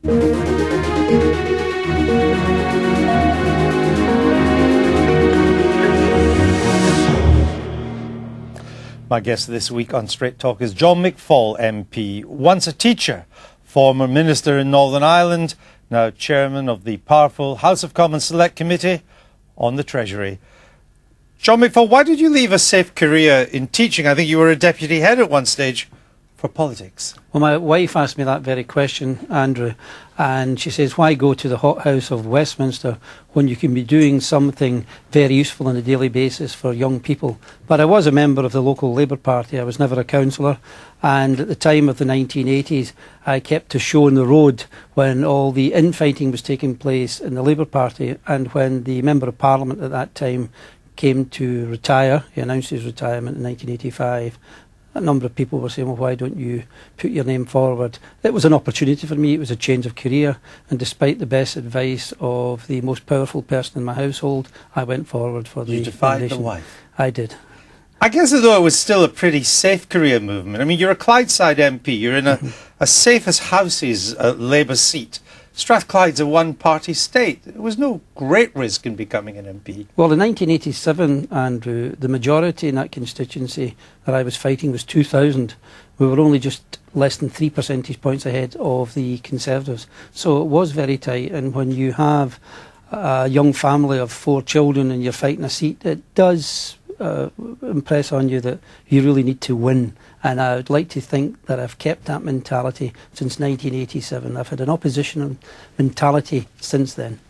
My guest this week on Straight Talk is John McFall MP, once a teacher, former minister in Northern Ireland, now chairman of the powerful House of Commons Select Committee on the Treasury. John McFall, why did you leave a safe career in teaching? I think you were a deputy head at one stage for politics. Well, my wife asked me that very question, Andrew, and she says, why go to the hothouse of Westminster when you can be doing something very useful on a daily basis for young people? But I was a member of the local Labour Party. I was never a councillor, and at the time of the 1980s I kept a show on the road when all the infighting was taking place in the Labour Party, and when the Member of Parliament at that time came to retire, he announced his retirement in 1985, a number of people were saying, well, why don't you put your name forward? It was an opportunity for me. It was a change of career. And despite the best advice of the most powerful person in my household, I went forward for the You defied foundation. the wife. I did. I guess, though, it was still a pretty safe career movement. I mean, you're a Clydeside MP. You're in a safe as houses Labour seat. Strathclyde's a one-party state. There was no great risk in becoming an MP. Well, in 1987, Andrew, the majority in that constituency that I was fighting was 2,000. We were only just less than 3 percentage points ahead of the Conservatives. So it was very tight. And when you have a young family of 4 children and you're fighting a seat, it does impress on you that you really need to win. And I would like to think that I've kept that mentality since 1987. I've had an opposition mentality since then.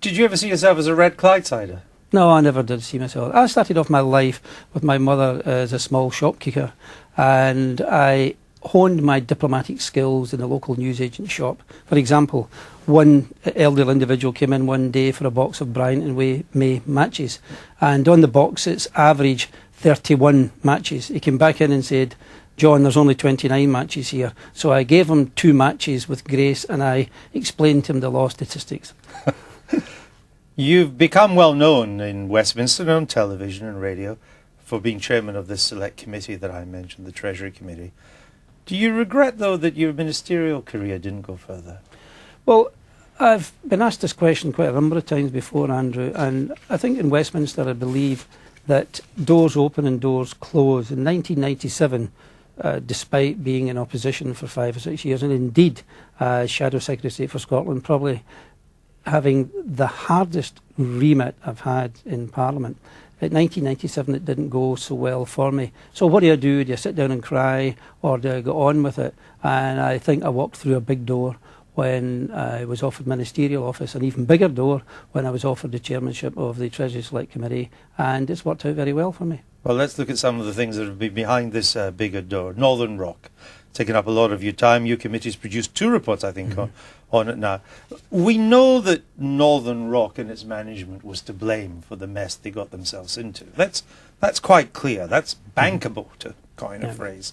Did you ever see yourself as a red Clydesider? No, I never did see myself. I started off my life with my mother as a small shopkeeper, and I honed my diplomatic skills in the local newsagent shop. For example, one elderly individual came in one day for a box of Bryant and May matches, and on the box it's average 31 matches. He came back in and said, John, there's only 29 matches here. So I gave him 2 matches with grace, and I explained to him the law statistics. You've become well known in Westminster and on television and radio for being chairman of this select committee that I mentioned, the Treasury Committee. Do you regret, though, that your ministerial career didn't go further? Well, I've been asked this question quite a number of times before, Andrew, and I think in Westminster I believe that doors open and doors close. In 1997, despite being in opposition for 5 or 6 years, and indeed Shadow Secretary of State for Scotland, probably having the hardest remit I've had in Parliament, in 1997 it didn't go so well for me. So what do? Do you sit down and cry, or do I go on with it? And I think I walked through a big door when I was offered ministerial office, an even bigger door when I was offered the chairmanship of the Treasury Select Committee, and it's worked out very well for me. Well, let's look at some of the things that have been behind this bigger door. Northern Rock, taken up a lot of your time. Your committee's produced 2 reports, I think, on it now. We know that Northern Rock and its management was to blame for the mess they got themselves into. That's quite clear. That's bankable, to coin a phrase.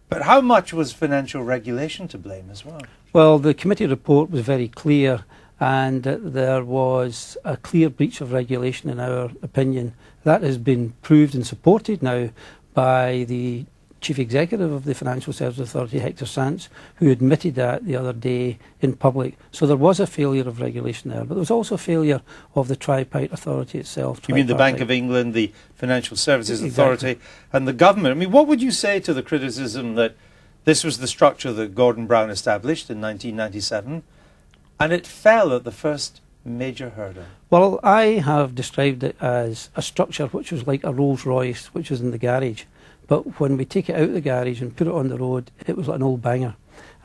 But how much was financial regulation to blame as well? Well, the committee report was very clear, and there was a clear breach of regulation in our opinion. That has been proved and supported now by the Chief Executive of the Financial Services Authority, Hector Sands, who admitted that the other day in public. So there was a failure of regulation there, but there was also a failure of the tripartite authority itself. You mean the Bank of England, the Financial Services Authority, and the government? I mean, what would you say to the criticism that this was the structure that Gordon Brown established in 1997, and it fell at the first major hurdle? Well, I have described it as a structure which was like a Rolls Royce, which was in the garage. But when we take it out of the garage and put it on the road, it was like an old banger.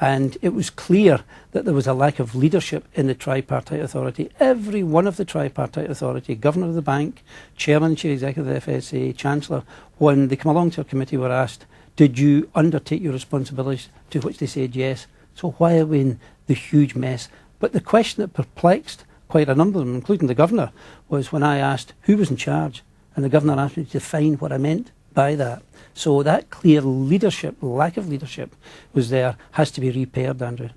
And it was clear that there was a lack of leadership in the tripartite authority. Every one of the tripartite authority, Governor of the Bank, Chairman, Chief Executive of the FSA, Chancellor, when they come along to our committee were asked, did you undertake your responsibilities? To which they said yes. So why are we in the huge mess? But the question that perplexed quite a number of them, including the Governor, was when I asked who was in charge. And the Governor asked me to define what I meant by that. So that clear leadership, lack of leadership was there, has to be repaired, Andrew.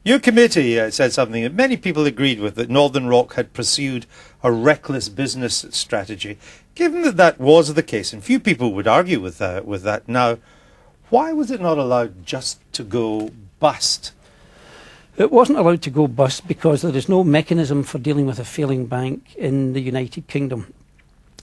Your committee said something that many people agreed with, that Northern Rock had pursued a reckless business strategy. Given that that was the case, and few people would argue with that now, why was it not allowed just to go bust? It wasn't allowed to go bust because there is no mechanism for dealing with a failing bank in the United Kingdom.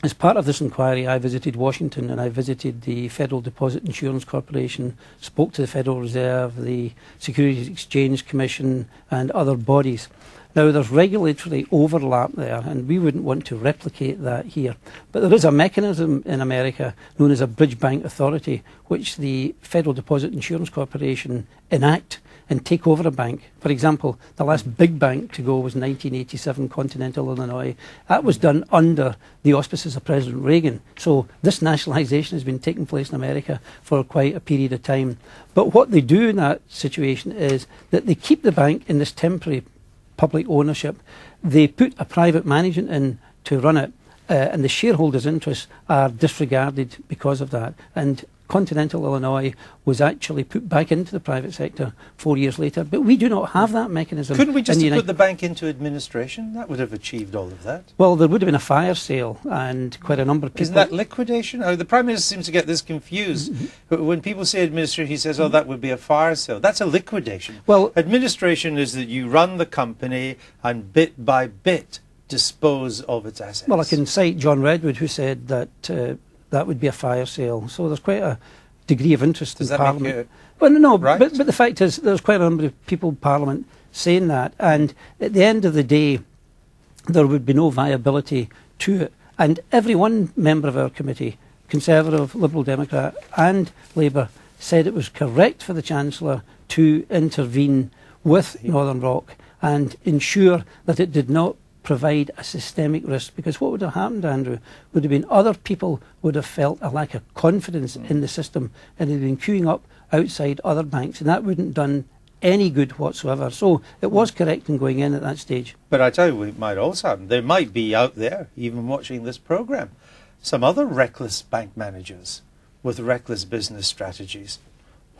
As part of this inquiry, I visited Washington and I visited the Federal Deposit Insurance Corporation, spoke to the Federal Reserve, the Securities Exchange Commission and other bodies. Now, there's regulatory overlap there, and we wouldn't want to replicate that here. But there is a mechanism in America known as a bridge bank authority, which the Federal Deposit Insurance Corporation enact and take over a bank. For example, the last big bank to go was 1987, Continental Illinois. That was done under the auspices of President Reagan. So this nationalisation has been taking place in America for quite a period of time. But what they do in that situation is that they keep the bank in this temporary public ownership. They put a private management in to run it, and the shareholders' interests are disregarded because of that. And Continental Illinois was actually put back into the private sector 4 years later, but we do not have that mechanism. Couldn't we just have put the bank into administration? That would have achieved all of that. Well, there would have been a fire sale, and quite a number of people... Isn't that liquidation? Oh, the Prime Minister seems to get this confused. When people say administration, he says, oh, that would be a fire sale. That's a liquidation. Well, administration is that you run the company and bit by bit dispose of its assets. Well, I can cite John Redwood, who said that that would be a fire sale. So there's quite a degree of interest in Parliament. Well, no, right? but the fact is there's quite a number of people in Parliament saying that, and at the end of the day there would be no viability to it. And every one member of our committee, Conservative, Liberal Democrat and Labour, said it was correct for the Chancellor to intervene with Northern Rock and ensure that it did not provide a systemic risk, because what would have happened, Andrew, would have been other people would have felt a lack of confidence in the system and they'd been queuing up outside other banks, and that wouldn't have done any good whatsoever. So it was correct in going in at that stage. But I tell you, it might also happen. There might be out there, even watching this programme, some other reckless bank managers with reckless business strategies.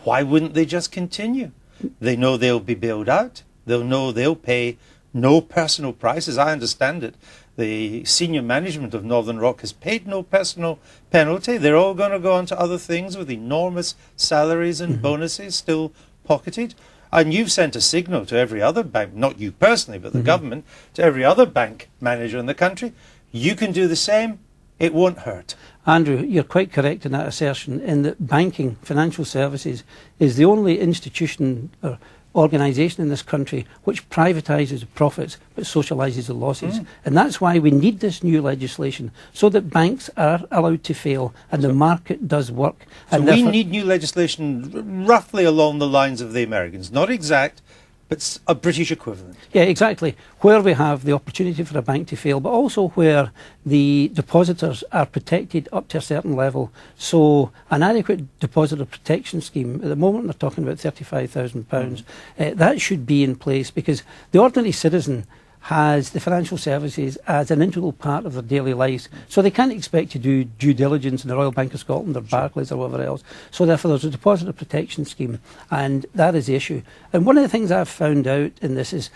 Why wouldn't they just continue? They know they'll be bailed out. They'll know they'll pay no personal price. As I understand it, the senior management of Northern Rock has paid no personal penalty. They're all going to go on to other things with enormous salaries and bonuses still pocketed. And you've sent a signal to every other bank, not you personally, but the government, to every other bank manager in the country. You can do the same. It won't hurt. Andrew, you're quite correct in that assertion, in that banking, financial services, is the only institution or organisation in this country which privatises the profits but socialises the losses. And that's why we need this new legislation, so that banks are allowed to fail and the market does work. So we need new legislation roughly along the lines of the Americans, not exact, but a British equivalent. Yeah, exactly. Where we have the opportunity for a bank to fail, but also where the depositors are protected up to a certain level. So an adequate depositor protection scheme, at the moment they're talking about £35,000, that should be in place, because the ordinary citizen has the financial services as an integral part of their daily lives. So they can't expect to do due diligence in the Royal Bank of Scotland or Barclays or whatever else. So therefore there's a depositor protection scheme, and that is the issue. And one of the things I've found out in this is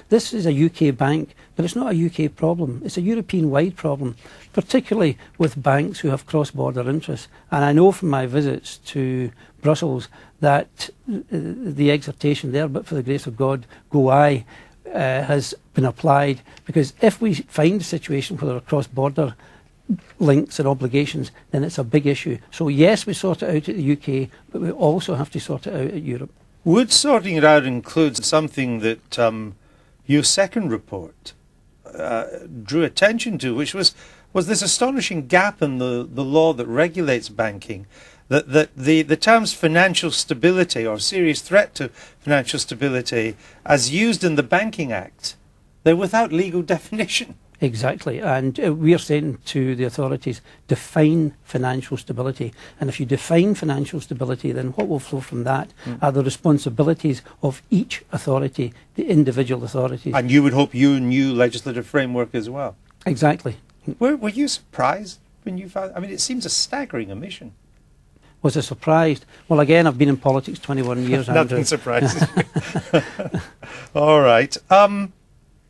a UK bank, but it's not a UK problem. It's a European-wide problem, particularly with banks who have cross-border interests. And I know from my visits to Brussels that the exhortation there, but for the grace of God, go I, has been applied, because if we find a situation where there are cross-border links and obligations, then it's a big issue. So yes, we sort it out at the UK, but we also have to sort it out at Europe. Would sorting it out include something that your second report drew attention to, which was this astonishing gap in the law that regulates banking, that the terms financial stability or serious threat to financial stability, as used in the Banking Act, they're without legal definition. Exactly, and we are saying to the authorities, define financial stability. And if you define financial stability, then what will flow from that are the responsibilities of each authority, the individual authorities. And you would hope your new legislative framework as well. Exactly. Were you surprised when you found... I mean, it seems a staggering omission. Was I surprised? Well, again, I've been in politics 21 years. Nothing surprises me. All right.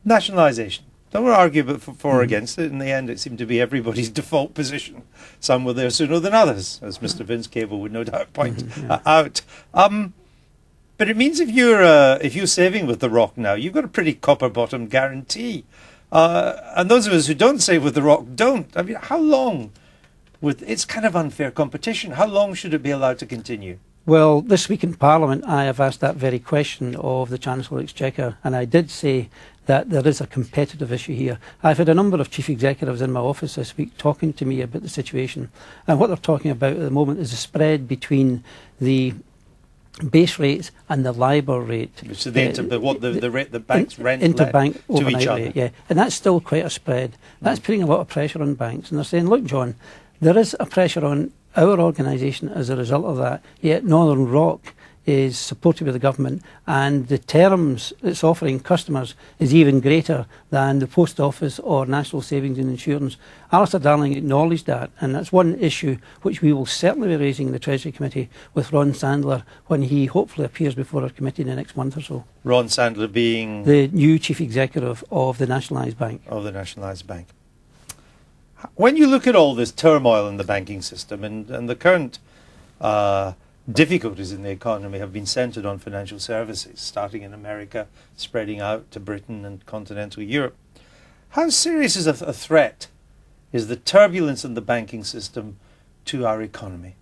Nationalisation. Don't argue but for or against it. In the end, it seemed to be everybody's default position. Some were there sooner than others, as Mr. Vince Cable would no doubt point out. But it means if you're saving with the Rock now, you've got a pretty copper-bottom guarantee. And those of us who don't save with the Rock don't. I mean, how long? It's kind of unfair competition. How long should it be allowed to continue? Well, this week in Parliament, I have asked that very question of the Chancellor Exchequer, and I did say that there is a competitive issue here. I've had a number of chief executives in my office this week talking to me about the situation, and what they're talking about at the moment is the spread between the base rates and the LIBOR rate. Which is the rate the banks rent interbank to each other. Rate, yeah. And that's still quite a spread. That's putting a lot of pressure on banks. And they're saying, look, John, there is a pressure on our organisation as a result of that, yet Northern Rock is supported by the government, and the terms it's offering customers is even greater than the Post Office or National Savings and Insurance. Alistair Darling acknowledged that, and that's one issue which we will certainly be raising in the Treasury Committee with Ron Sandler when he hopefully appears before our committee in the next month or so. Ron Sandler being the new Chief Executive of the Nationalised Bank. Of the Nationalised Bank. When you look at all this turmoil in the banking system and the current difficulties in the economy have been centred on financial services, starting in America, spreading out to Britain and continental Europe, how serious is a threat is the turbulence in the banking system to our economy?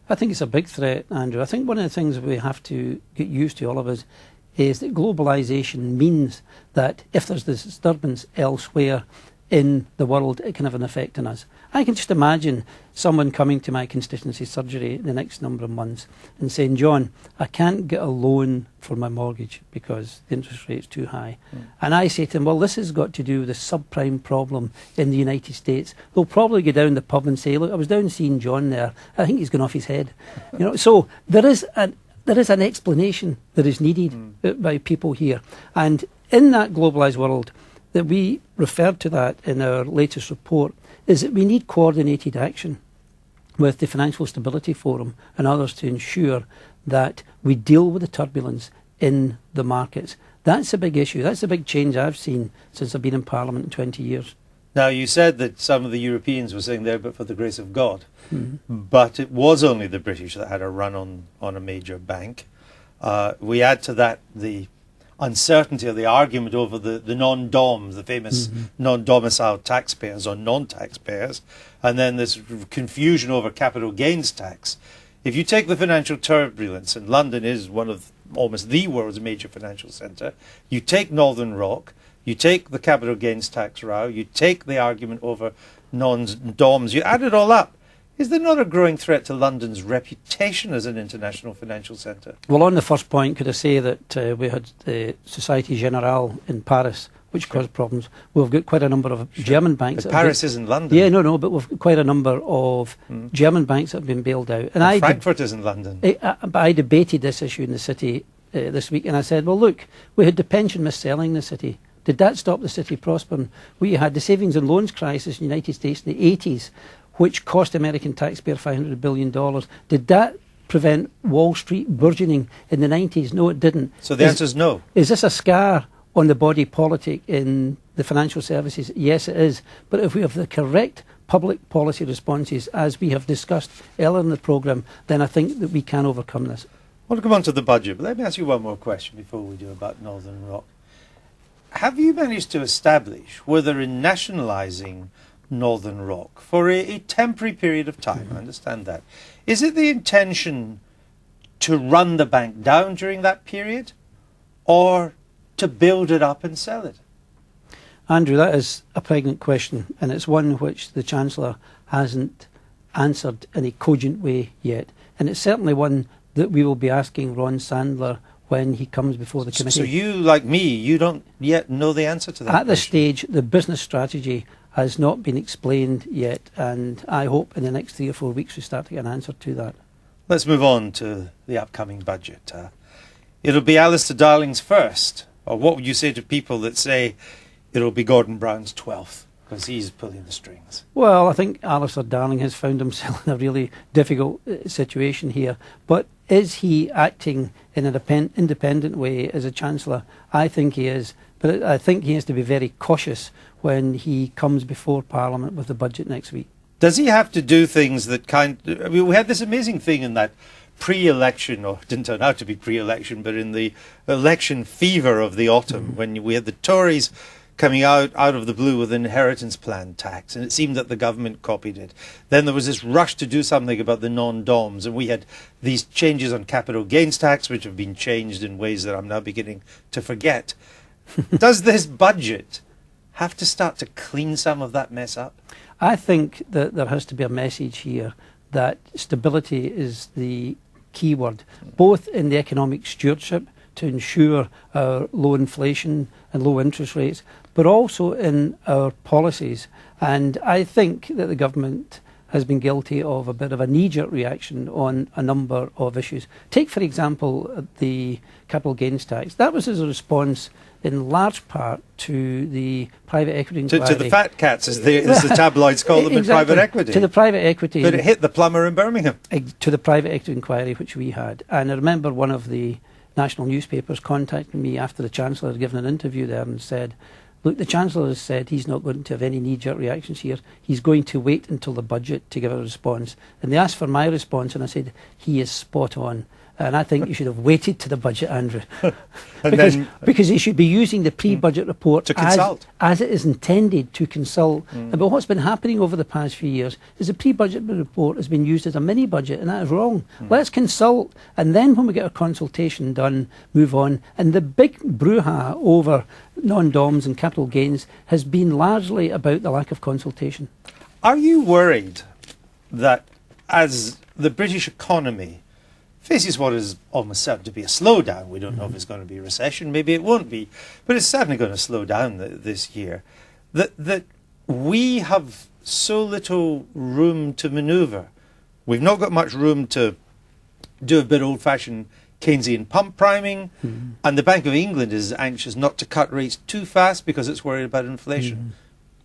I think it's a big threat, Andrew. I think one of the things we have to get used to, all of us, is that globalisation means that if there's this disturbance elsewhere in the world, it can have an effect on us. I can just imagine someone coming to my constituency surgery in the next number of months and saying, John, I can't get a loan for my mortgage because the interest rate's too high. And I say to him, well, this has got to do with the subprime problem in the United States. They'll probably go down the pub and say, look, I was down seeing John there. I think he's gone off his head. So there is an explanation that is needed by people here. And in that globalised world, that we referred to that in our latest report, is that we need coordinated action with the Financial Stability Forum and others to ensure that we deal with the turbulence in the markets. That's a big issue. That's a big change I've seen since I've been in Parliament in 20 years. Now, you said that some of the Europeans were saying there, but for the grace of God. But it was only the British that had a run on a major bank. We add to that the uncertainty or the argument over the non-DOMs, the famous non-domiciled taxpayers or non-taxpayers, and then this confusion over capital gains tax. If you take the financial turbulence, and London is one of almost the world's major financial centre, you take Northern Rock, you take the capital gains tax row, you take the argument over non-DOMs, you add it all up. Is there not a growing threat to London's reputation as an international financial centre? Well, on the first point, could I say that we had the Société Générale in Paris, which caused problems. We've got quite a number of German banks. But Paris isn't London. Yeah, no, but we've got quite a number of German banks that have been bailed out. And Frankfurt isn't London. But I debated this issue in the city this week, and I said, well, look, we had the pension mis-selling in the city. Did that stop the city prospering? We had the savings and loans crisis in the United States in the 80s, which cost the American taxpayer $500 billion. Did that prevent Wall Street burgeoning in the 90s? No, it didn't. So the answer is no. Is this a scar on the body politic in the financial services? Yes, it is. But if we have the correct public policy responses, as we have discussed earlier in the programme, then I think that we can overcome this. I want to come on to the budget, but let me ask you one more question before we do about Northern Rock. Have you managed to establish whether in nationalising Northern Rock for a temporary period of time, I understand that, is it the intention to run the bank down during that period or to build it up and sell it? Andrew, that is a pregnant question, and it's one which the Chancellor hasn't answered in a cogent way yet. And it's certainly one that we will be asking Ron Sandler when he comes before the committee. So you, like me, you don't yet know the answer to that At this stage, the business strategy has not been explained yet, and I hope in the next 3 or 4 weeks we start to get an answer to that. Let's move on to the upcoming budget. It'll be Alistair Darling's first, or what would you say to people that say it'll be Gordon Brown's 12th, because he's pulling the strings? Well, I think Alistair Darling has found himself in a really difficult situation here, but is he acting in an independent way as a Chancellor? I think he is, but I think he has to be very cautious when he comes before Parliament with the budget next week. Does he have to do things that we had this amazing thing in that pre-election, or it didn't turn out to be pre-election, but in the election fever of the autumn, when we had the Tories coming out of the blue with an inheritance plan tax, and it seemed that the government copied it. Then there was this rush to do something about the non-DOMs, and we had these changes on capital gains tax, which have been changed in ways that I'm now beginning to forget. Does this budget have to start to clean some of that mess up? I think that there has to be a message here that stability is the key word, both in the economic stewardship to ensure our low inflation and low interest rates, but also in our policies. And I think that the government has been guilty of a bit of a knee-jerk reaction on a number of issues. Take, for example, the capital gains tax. That was as a response in large part to the private equity inquiry. To the fat cats, as the tabloids call them, exactly, in private equity. To the private equity. But it hit the plumber in Birmingham. To the private equity inquiry which we had. And I remember one of the national newspapers contacted me after the Chancellor had given an interview there and said, look, the Chancellor has said he's not going to have any knee-jerk reactions here. He's going to wait until the budget to give a response. And they asked for my response, and I said, he is spot on. And I think you should have waited to the budget, Andrew. because he should be using the pre-budget report to consult, as it is intended to consult. But what's been happening over the past few years is the pre-budget report has been used as a mini-budget, and that is wrong. Let's consult, and then when we get our consultation done, move on. And the big brouhaha over non-DOMs and capital gains has been largely about the lack of consultation. Are you worried that as the British economy faces what is almost certain to be a slowdown, we don't know if it's going to be a recession, maybe it won't be, but it's certainly going to slow down this year, that we have so little room to manoeuvre? We've not got much room to do a bit old-fashioned Keynesian pump priming, and the Bank of England is anxious not to cut rates too fast because it's worried about inflation.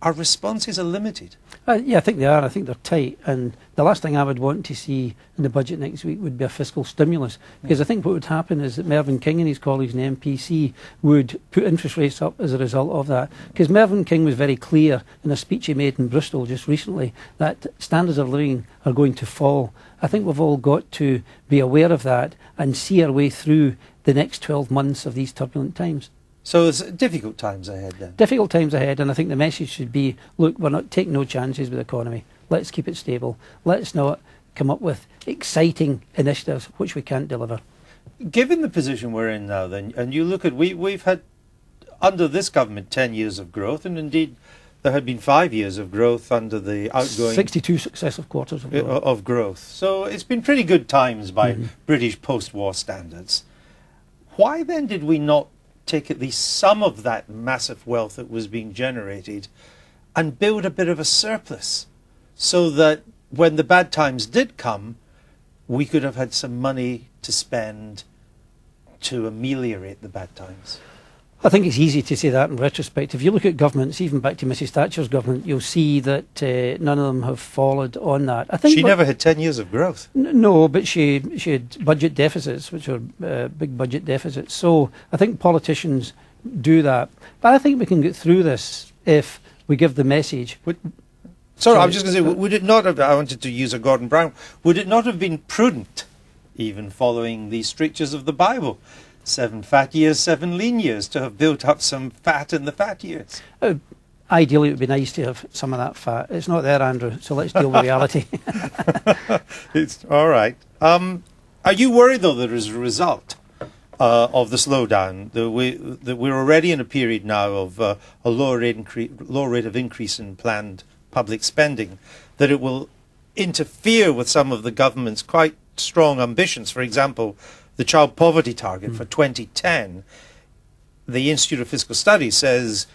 Our responses are limited. Yeah, I think they are. I think they're tight. And the last thing I would want to see in the budget next week would be a fiscal stimulus. Because I think what would happen is that Mervyn King and his colleagues in the MPC would put interest rates up as a result of that. Because Mervyn King was very clear in a speech he made in Bristol just recently that standards of living are going to fall. I think we've all got to be aware of that and see our way through the next 12 months of these turbulent times. So there's difficult times ahead then? Difficult times ahead, and I think the message should be, look, we're not taking no chances with the economy. Let's keep it stable. Let's not come up with exciting initiatives which we can't deliver. Given the position we're in now then, and you look at, we've had, under this government, 10 years of growth, and indeed there had been 5 years of growth under the outgoing... 62 successive quarters of growth. So it's been pretty good times by British post-war standards. Why then did we not take at least some of that massive wealth that was being generated and build a bit of a surplus so that when the bad times did come, we could have had some money to spend to ameliorate the bad times? I think it's easy to say that in retrospect. If you look at governments, even back to Mrs Thatcher's government, you'll see that none of them have followed on that. I think she never had 10 years of growth. No, but she had budget deficits, which are big budget deficits. So I think politicians do that. But I think we can get through this if we give the message. Sorry, I was just going to say, would it not have, I wanted to use a Gordon Brown, would it not have been prudent, even following the strictures of the Bible, 7 fat years, 7 lean years, to have built up some fat in the fat years? Ideally, it would be nice to have some of that fat. It's not there, Andrew, so let's deal with reality. It's all right. Are you worried, though, that as a result of the slowdown, that we're already in a period now of a lower rate of increase in planned public spending, that it will interfere with some of the government's quite strong ambitions? For example, the child poverty target for 2010, the Institute of Fiscal Studies says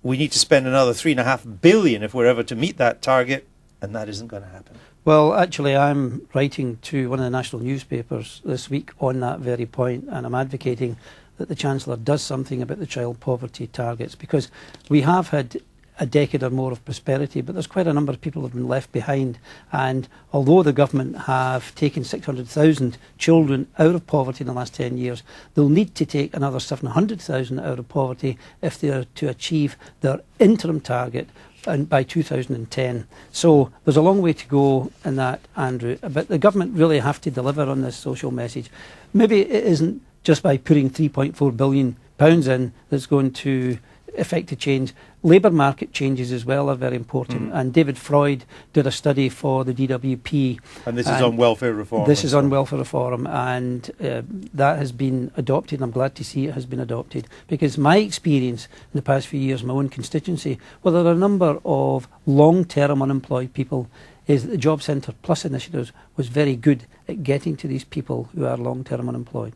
we need to spend another $3.5 billion if we're ever to meet that target, and that isn't going to happen. Well, actually, I'm writing to one of the national newspapers this week on that very point, and I'm advocating that the Chancellor does something about the child poverty targets, because we have had a decade or more of prosperity, but there's quite a number of people who have been left behind. And although the government have taken 600,000 children out of poverty in the last 10 years, they'll need to take another 700,000 out of poverty if they are to achieve their interim target by 2010. So there's a long way to go in that, Andrew, but the government really have to deliver on this social message. Maybe it isn't just by putting £3.4 billion in that's going to affect a change. Labour market changes as well are very important, and David Freud did a study for the DWP. And this is on welfare reform. This is on welfare reform, and that has been adopted, and I'm glad to see it has been adopted, because my experience in the past few years, my own constituency, where there are a number of long-term unemployed people, is that the Job Centre Plus initiatives was very good at getting to these people who are long-term unemployed.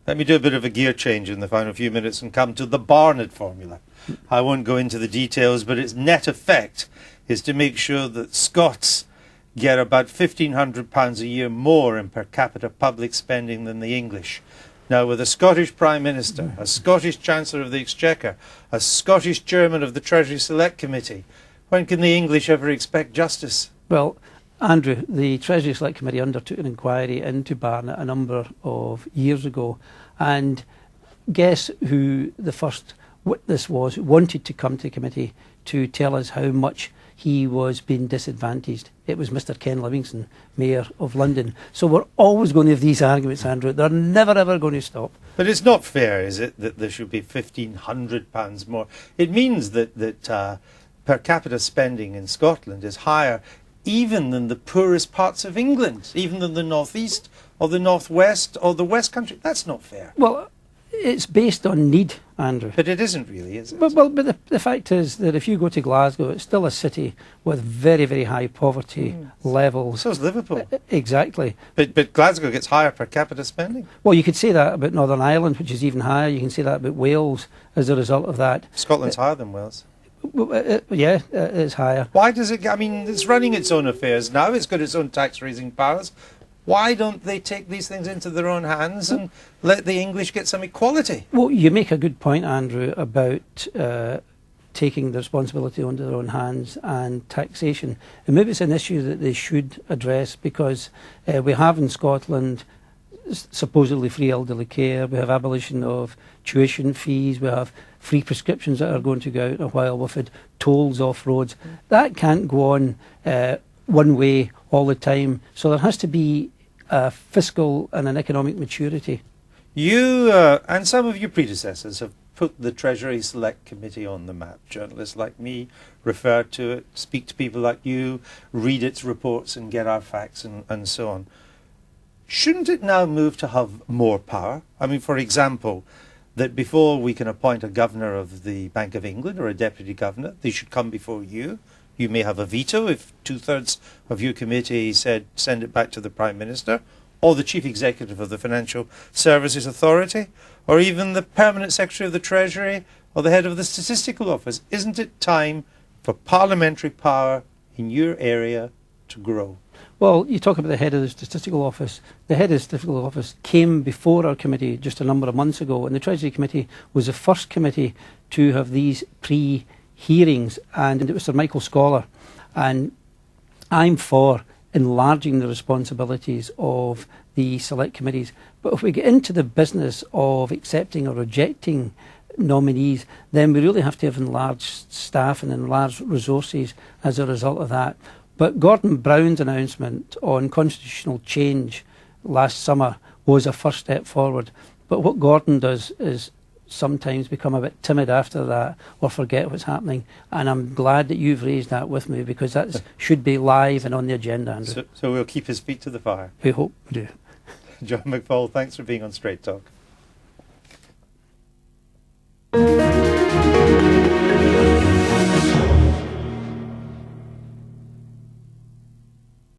Let me do a bit of a gear change in the final few minutes and come to the Barnett formula. I won't go into the details, but its net effect is to make sure that Scots get about £1,500 a year more in per capita public spending than the English. Now, with a Scottish Prime Minister, a Scottish Chancellor of the Exchequer, a Scottish Chairman of the Treasury Select Committee, when can the English ever expect justice? Well, Andrew, the Treasury Select Committee undertook an inquiry into Barnett a number of years ago, and guess who the first witness was who wanted to come to the committee to tell us how much he was being disadvantaged? It was Mr. Ken Livingstone, Mayor of London. So we're always going to have these arguments, Andrew. They're never ever going to stop. But it's not fair, is it, that there should be £1,500 more? It means that per capita spending in Scotland is higher even than the poorest parts of England, even than the North East or the North West or the West Country. That's not fair. Well, it's based on need, Andrew. But it isn't really, is it? But the fact is that if you go to Glasgow, it's still a city with very, very high poverty levels. So is Liverpool. Exactly. But Glasgow gets higher per capita spending. Well, you could say that about Northern Ireland, which is even higher. You can say that about Wales as a result of that. Scotland's higher than Wales. Yeah, it's higher. Why does it? I mean, it's running its own affairs now. It's got its own tax-raising powers. Why don't they take these things into their own hands and let the English get some equality? Well, you make a good point, Andrew, about taking the responsibility into their own hands and taxation. And maybe it's an issue that they should address, because we have in Scotland supposedly free elderly care, we have abolition of tuition fees, we have free prescriptions that are going to go out in a while, we've had tolls off roads. That can't go on one way all the time, so there has to be a fiscal and an economic maturity. You and some of your predecessors have put the Treasury Select Committee on the map. Journalists like me refer to it, speak to people like you, read its reports and get our facts and so on. Shouldn't it now move to have more power? I mean, for example, that before we can appoint a governor of the Bank of England or a deputy governor, they should come before you. You may have a veto if 2/3 of your committee said send it back to the Prime Minister, or the Chief Executive of the Financial Services Authority, or even the Permanent Secretary of the Treasury, or the head of the Statistical Office. Isn't it time for parliamentary power in your area to grow? Well, you talk about the head of the Statistical Office. The head of the Statistical Office came before our committee just a number of months ago, and the Treasury Committee was the first committee to have these pre-hearings, and it was Sir Michael Scholar. And I'm for enlarging the responsibilities of the select committees. But if we get into the business of accepting or rejecting nominees, then we really have to have enlarged staff and enlarged resources as a result of that. But Gordon Brown's announcement on constitutional change last summer was a first step forward. But what Gordon does is sometimes become a bit timid after that, or forget what's happening. And I'm glad that you've raised that with me, because that should be live and on the agenda, Andrew. So we'll keep his feet to the fire. We hope we do. John McFall, thanks for being on Straight Talk.